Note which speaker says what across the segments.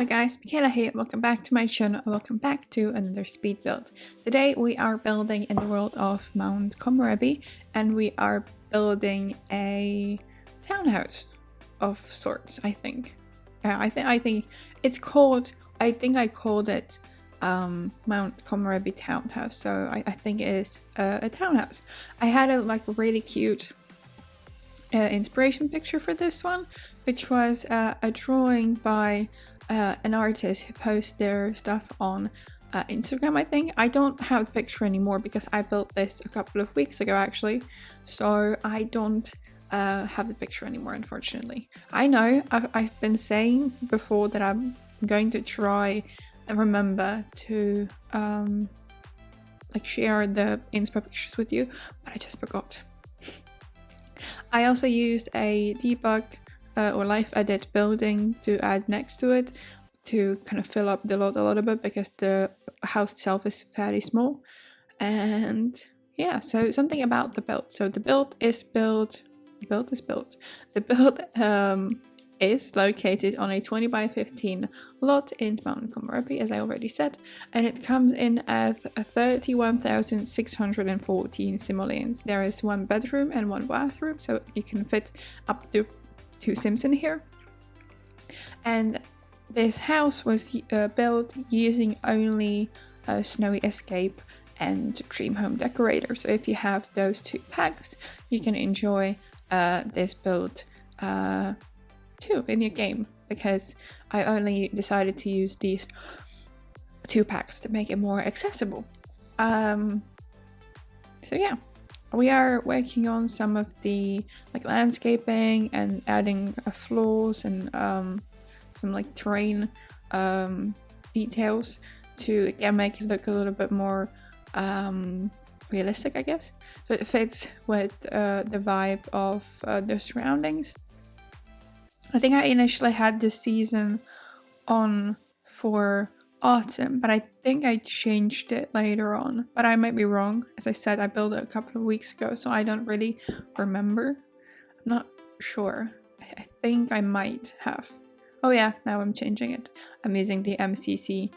Speaker 1: Hello guys, Michaela here, welcome back to my channel, welcome back to another speed build. Today we are building in the world of Mount Komorebi and we are building a townhouse of sorts, I think. I think it's called, I called it Mount Komorebi Townhouse, so I think it is a townhouse. I had a really cute inspiration picture for this one, which was a drawing by an artist who posts their stuff on Instagram, I think. I don't have the picture anymore because I built this a couple of weeks ago actually, so I don't have the picture anymore, unfortunately. I know I've been saying before that I'm going to try and remember to share the inspo pictures with you, but I just forgot. I also used a debug or life edit building to add next to it to kind of fill up the lot a little bit because the house itself is fairly small. And yeah, so something about the build. So the build is located on a 20 by 15 lot in Mount Komorebi, as I already said, and it comes in at 31,614 simoleons. There is one bedroom and one bathroom, so you can fit up to 2 sims in here. And this house was built using only Snowy Escape and Dream Home Decorator. So if you have those 2 packs, you can enjoy this build too in your game, because I only decided to use these 2 packs to make it more accessible. So yeah, we are working on some of the landscaping and adding floors and some terrain details to again make it look a little bit more realistic, I guess, so it fits with the vibe of the surroundings. I think I initially had this season on for autumn, but I think I changed it later on, but I might be wrong. As I said, I built it a couple of weeks ago, so I don't really remember. I'm not sure. I think I might have. Oh yeah, now I'm changing it. I'm using the MCC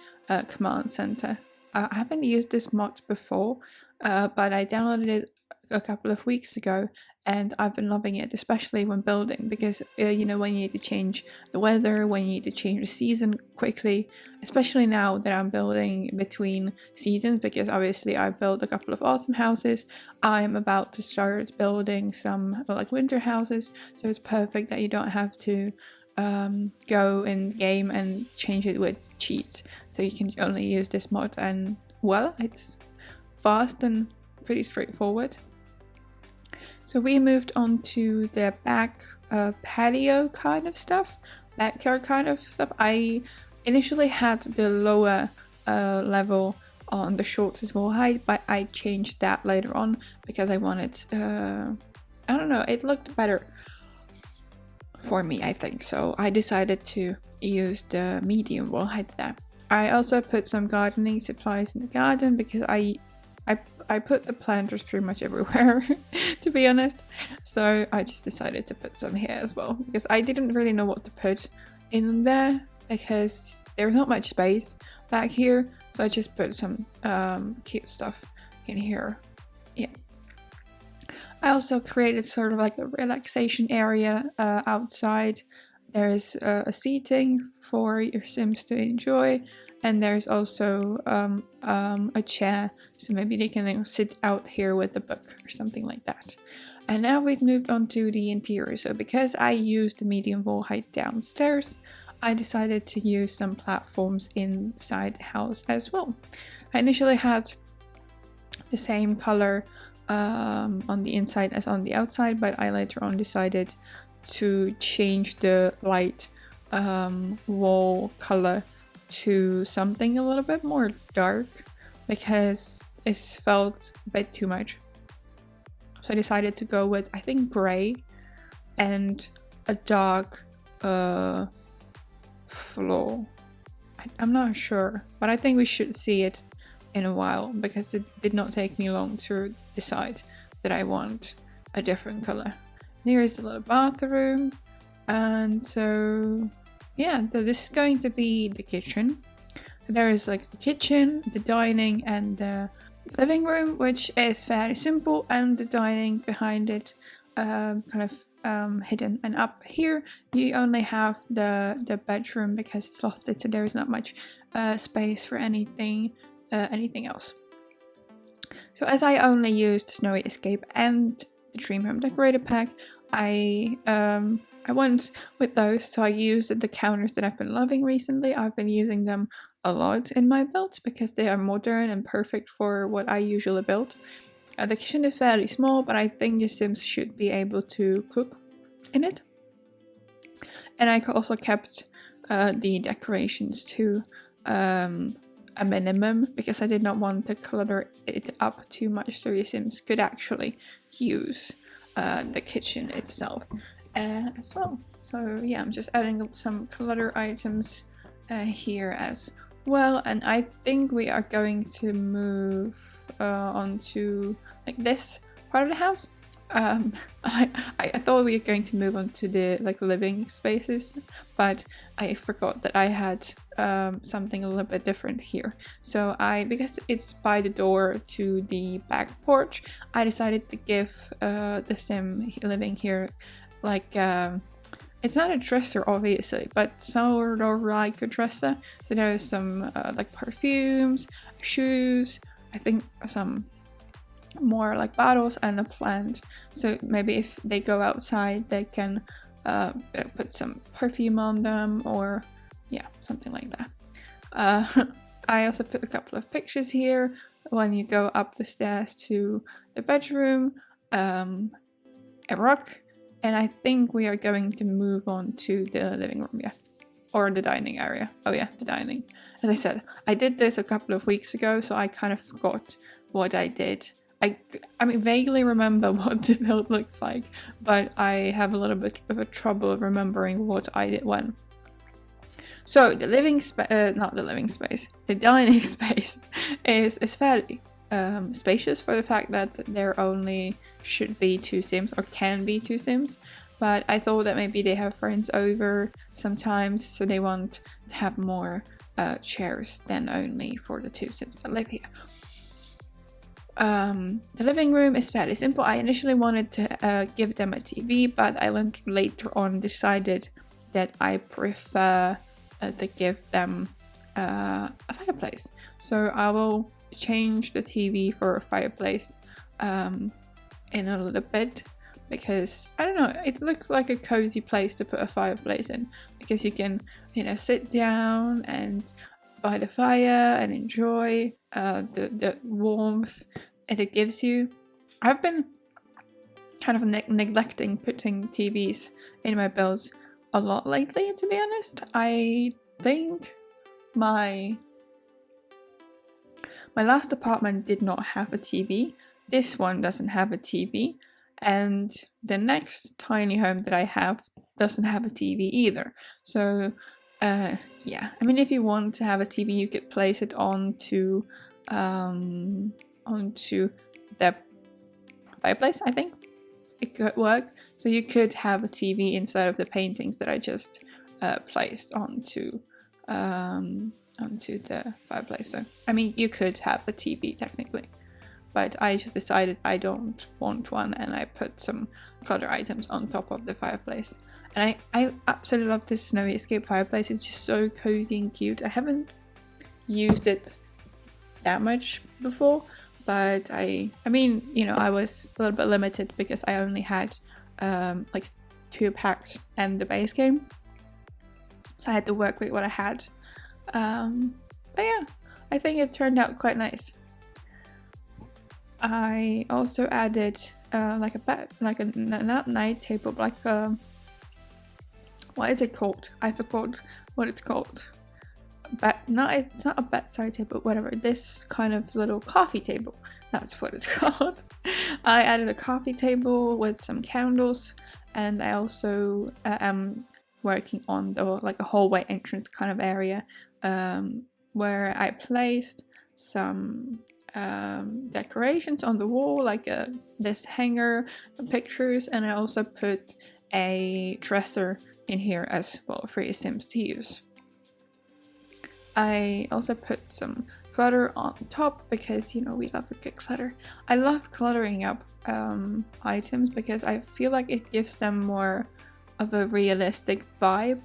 Speaker 1: command center. I haven't used this mod before, but I downloaded it a couple of weeks ago and I've been loving it, especially when building, because when you need to change the weather, when you need to change the season quickly, especially now that I'm building between seasons, because obviously I built a couple of autumn houses. I'm about to start building some winter houses, so it's perfect that you don't have to go in game and change it with cheats, so you can only use this mod, and well, it's fast and pretty straightforward. So we moved on to the back patio kind of stuff, backyard kind of stuff. I initially had the lower level on the shortest wall height, but I changed that later on because I wanted, I don't know, it looked better for me, I think. So I decided to use the medium wall height there. I also put some gardening supplies in the garden because I put the planters pretty much everywhere, to be honest. So I just decided to put some here as well, because I didn't really know what to put in there because there's not much space back here. So I just put some cute stuff in here. Yeah. I also created sort of a relaxation area outside. There's a seating for your sims to enjoy. And there's also a chair, so maybe they can sit out here with a book or something like that. And now we've moved on to the interior. So because I used the medium wall height downstairs, I decided to use some platforms inside the house as well. I initially had the same color on the inside as on the outside, but I later on decided to change the light wall color to something a little bit more dark because it felt a bit too much. So I decided to go with, I think, gray and a dark floor. I'm not sure, but I think we should see it in a while because it did not take me long to decide that I want a different color. There is a little bathroom, and so yeah, so this is going to be the kitchen. So there is like the kitchen, the dining, and the living room, which is very simple, and the dining behind it kind of hidden. And up here you only have the bedroom because it's lofted, so there is not much space for anything else. So as I only used Snowy Escape and the Dream Home Decorator pack, I went with those. So I used the counters that I've been loving recently. I've been using them a lot in my builds because they are modern and perfect for what I usually build. The kitchen is fairly small, but I think the Sims should be able to cook in it. And I also kept the decorations to a minimum because I did not want to clutter it up too much, so your Sims could actually use the kitchen itself as well. So yeah, I'm just adding some clutter items here as well, and I think we are going to move onto like this part of the house. I thought we were going to move on to the like living spaces, but I forgot that I had something a little bit different here. So because it's by the door to the back porch, I decided to give the Sim living here like it's not a dresser obviously, but sort of like a dresser. So there's some like perfumes, shoes, I think some more like bottles, and a plant. So maybe if they go outside they can put some perfume on them, or yeah, something like that. I also put a couple of pictures here when you go up the stairs to the bedroom, a rock, and I think we are going to move on to the living room, yeah, or the dining area. Oh yeah, the dining. As I said, I did this a couple of weeks ago, so I kind of forgot what I did. I mean, vaguely remember what the build looks like, but I have a little bit of a trouble remembering what I did when. So the the dining space is fairly spacious for the fact that there only should be 2 Sims, or can be 2 Sims. But I thought that maybe they have friends over sometimes, so they want to have more chairs than only for the 2 Sims that live here. The living room is fairly simple. I initially wanted to give them a TV, but I later on decided that I prefer to give them a fireplace. So I will change the TV for a fireplace in a little bit, because I don't know, it looks like a cozy place to put a fireplace in, because you can, sit down and by the fire and enjoy the warmth it gives you. I've been kind of neglecting putting TVs in my builds a lot lately, to be honest. I think my last apartment did not have a TV. This one doesn't have a TV, and the next tiny home that I have doesn't have a TV either. So yeah, I mean, if you want to have a TV, you could place it onto the fireplace. I think it could work. So you could have a TV inside of the paintings that I just placed onto the fireplace. So I mean, you could have a TV technically, but I just decided I don't want one, and I put some clutter items on top of the fireplace. And I absolutely love this Snowy Escape fireplace. It's just so cozy and cute. I haven't used it that much before, but I mean, I was a little bit limited because I only had like 2 packs and the base game, so I had to work with what I had. But yeah, I think it turned out quite nice. I also added like a bed, like a not night table, but like a, what is it called? I forgot what it's called. It's not a bedside table, whatever. This kind of little coffee table. That's what it's called. I added a coffee table with some candles, and I also am working on a hallway entrance kind of area, where I placed some decorations on the wall, like this hanger, pictures, and I also put a dresser in here as well for your Sims to use. I also put some clutter on top because, you know, we love a good clutter. I love cluttering up items because I feel like it gives them more of a realistic vibe.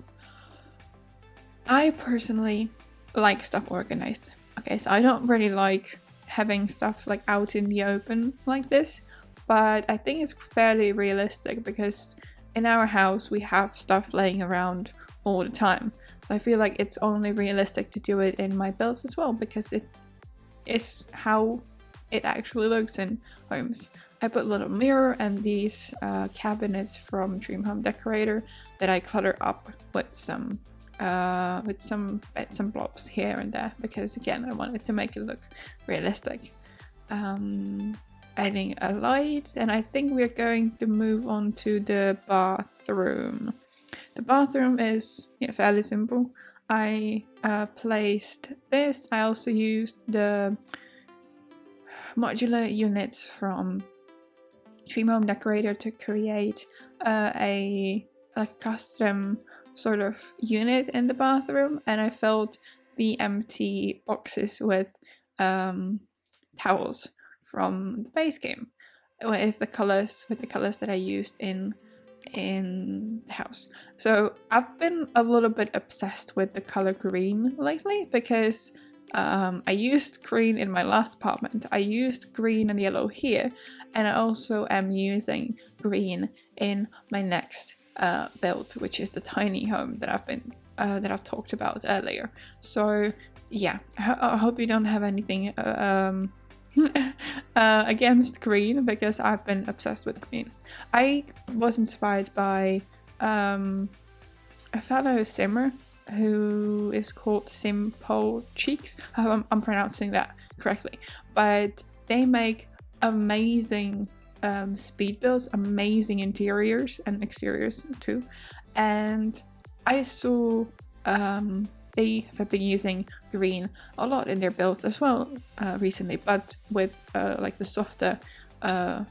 Speaker 1: I personally like stuff organized. Okay, so I don't really like having stuff like out in the open like this, but I think it's fairly realistic because in our house we have stuff laying around all the time. So I feel like it's only realistic to do it in my builds as well because it is how it actually looks in homes. I put a little mirror and these cabinets from Dream Home Decorator that I clutter up with some bits and blobs here and there because, again, I wanted to make it look realistic. Adding a light, and I think we're going to move on to the bathroom. The bathroom is fairly simple. I placed this. I also used the modular units from Dream Home Decorator to create a custom sort of unit in the bathroom, and I filled the empty boxes with towels from the base game with the colors that I used in the house. So I've been a little bit obsessed with the color green lately because I used green in my last apartment, I used green and yellow here, and I also am using green in my next build, which is the tiny home that I've talked about earlier. So yeah, I hope you don't have anything against green because I've been obsessed with green. I was inspired by a fellow simmer who is called Simple Cheeks. I hope I'm pronouncing that correctly, but they make amazing speed builds, amazing interiors and exteriors too, and I saw they have been using green a lot in their builds as well recently, but with like the softer,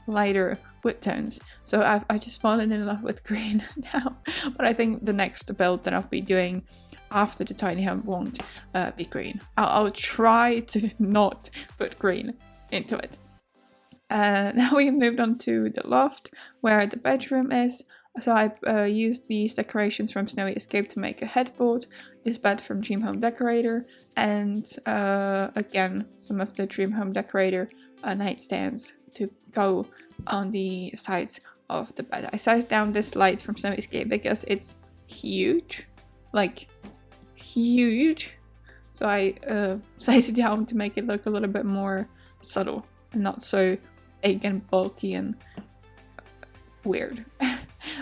Speaker 1: lighter wood tones. So I've just fallen in love with green now. But I think the next build that I'll be doing after the tiny home won't be green. I'll try to not put green into it. Now we've moved on to the loft where the bedroom is. So I used these decorations from Snowy Escape to make a headboard, this bed from Dream Home Decorator, and again some of the Dream Home Decorator nightstands to go on the sides of the bed. I sized down this light from Snowy Escape because it's huge, like huge. So I sized it down to make it look a little bit more subtle and not so big and bulky and weird.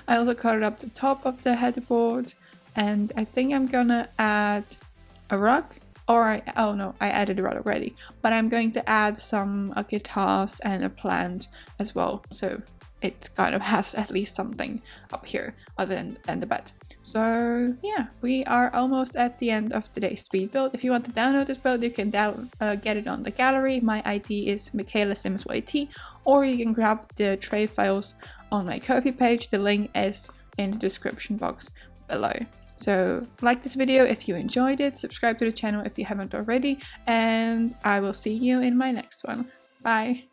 Speaker 1: I also colored up the top of the headboard, and I think I'm gonna add a rug, or oh no, I added a rug already, but I'm going to add some guitars and a plant as well, so it kind of has at least something up here other than the bed. So yeah, we are almost at the end of today's speed build. If you want to download this build, you can get it on the gallery. My ID is michaelasimsyt, or you can grab the tray files on my Ko-fi page. The link is in the description box below. So like this video if you enjoyed it, subscribe to the channel if you haven't already, and I will see you in my next one. Bye!